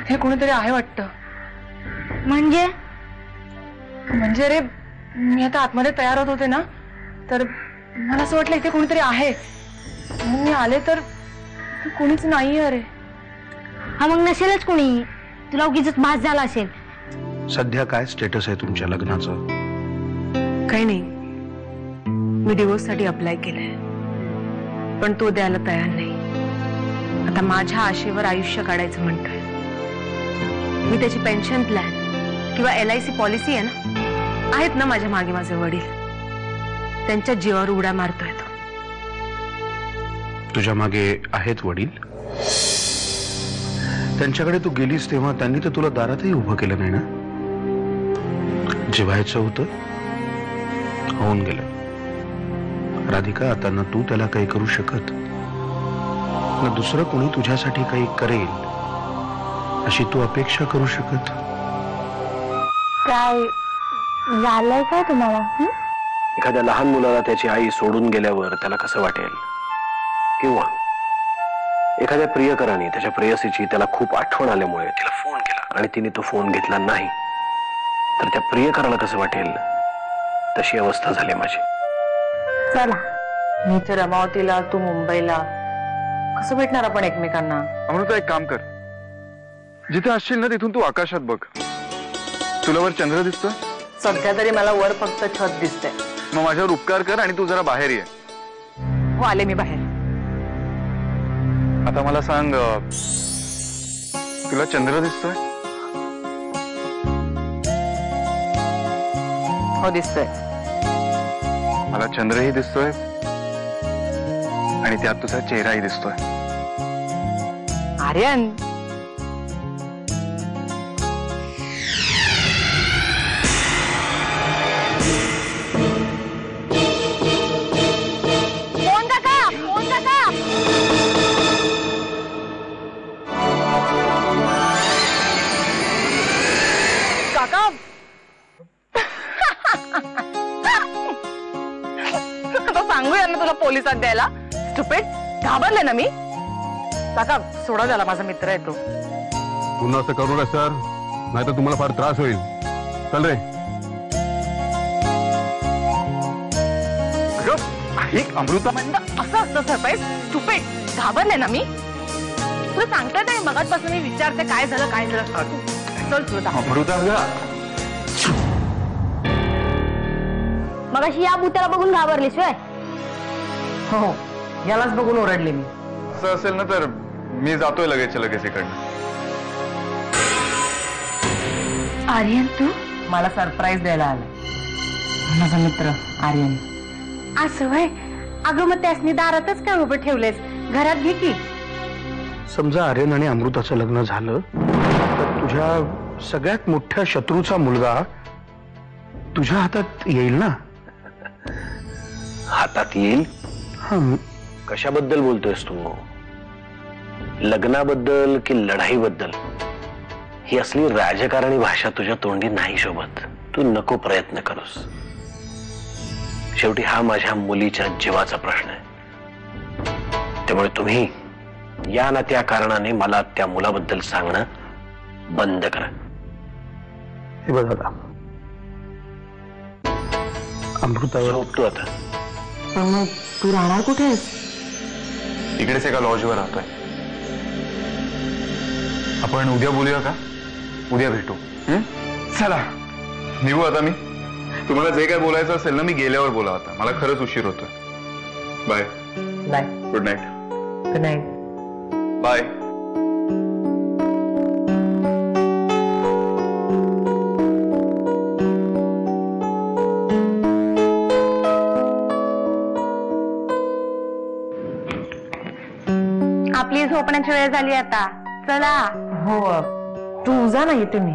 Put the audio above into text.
इथे कोणीतरी आहे वाटतं. म्हणजे रे, मी आता आतमध्ये तयार होत होते ना, तर मला असं वाटलं इथे कोणीतरी आहे. मी आले तर कोणीच नाहीये. अरे हा, मग नसेलच कोणी, तुला उगीच भास झाला असेल. सध्या काय स्टेटस आहे तुमच्या लग्नाचं? काही नाही, मी डिवोर्ससाठी अप्लाय केलंय, पण तो द्यायला तयार नाही. आता माझ्या आशेवर आयुष्य काढायचं म्हणतोय. मी त्याची पेन्शन प्लॅन किंवा LIC पॉलिसी आहे ना, आहेत ना माझ्या मागे माझे वडील, त्यांच्या जीवावर उड्या मारतोय तो. तुझ्या मागे आहेत वडील? त्यांच्याकडे तू गेलीस तेव्हा त्यांनी तर तुला दारातही उभं केलं नाही ना? जेवायचं होतं, होऊन गेलं. राधिका, आता ना तू त्याला काही करू शकत ना दुसरं कोणी तुझ्यासाठी काही करेल अशी तू अपेक्षा करू शकत. काय झालंय काय तुम्हाला? एखाद्या लहान मुलाला त्याची आई सोडून गेल्यावर त्याला कसं वाटेल, किंवा एखाद्या प्रियकराने त्याच्या प्रेयसीची त्याला खूप आठवण आल्यामुळे तिला फोन केला आणि तिने तो फोन घेतला नाही, तर त्या प्रियकराला कसं वाटेल, तशी अवस्था झाली माझी. चला, मी तर अमावतीला, तू मुंबईला, कसं भेटणार आपण एकमेकांना? अमृता, एक काम कर, जिथे असशील ना तिथून तू आकाशात बघ. तुला वर चंद्र दिसतोय? सध्या तरी मला वर फक्त छत दिसतंय. मग माझ्यावर उपकार कर आणि तू जरा बाहेर ये. हो, आले मी बाहेर. आता मला सांग, तुला चंद्र दिसतोय? हो, दिसतोय. मला चंद्रही दिसतोय आणि त्यात तुझा चेहराही दिसतोय. आर्यन, काका, आता सांगूया ना तुला पोलिसात द्यायला? स्टुपिड, घाबरले ना मी. काका, सोडा द्याला, माझा मित्र आहे तो. पुन्हा असं करू नका सर, नाहीतर तुम्हाला फार त्रास होईल. चल रे. अमृता, असं असतं सरप्राईज? स्टुपिड, घाबरले ना मी. तुला सांगताय नाही, मगाचपासून मी विचारते काय झालं काय झालं. चल तुला अमृता, मग अशी या भूताला बघून घाबरलीस व्हय? हो, यालाच बघून ओरडले मी. असं असेल ना तर मी जातोय लगेच इकडनं. आर्यन, तू मला सरप्राईज द्यायला आलाय माझा मित्र आर्यन. असं व्हय? अगं, मग त्यासनी दारातच काय उभं ठेवलेस? घरात घे की. समजा आर्यन आणि अमृताचं लग्न झालं तर तुझ्या सगळ्यात मोठ्या शत्रूचा मुलगा तुझ्या हातात येईल ना? हातात येईल? कशाबद्दल बोलतोयस तू? लग्नाबद्दल की लढाईबद्दल? ही असली राजकारणी भाषा तुझ्या तोंडी नाही शोभत. तू नको प्रयत्न करूस. शेवटी हा माझ्या मुलीच्या जीवाचा प्रश्न आहे. त्यामुळे तुम्ही या ना त्या कारणाने मला त्या मुलाबद्दल सांगणं बंद करा. हे बघ दादा, अमृतावर झोपतो आता. पण मग तू राहणार कुठे आहेस? इकडेच एका लॉजवर राहतोय. आपण उद्या बोलूया का? उद्या भेटू. चला निघू आता मी. तुम्हाला जे काय बोलायचं असेल ना, मी गेल्यावर बोला. आता मला खरंच उशीर होतोय. Bye. Bye. Good night. Good night. Bye. आपली झोपण्याची वेळ झाली आता. चला. हो, तू जा ना, येते मी.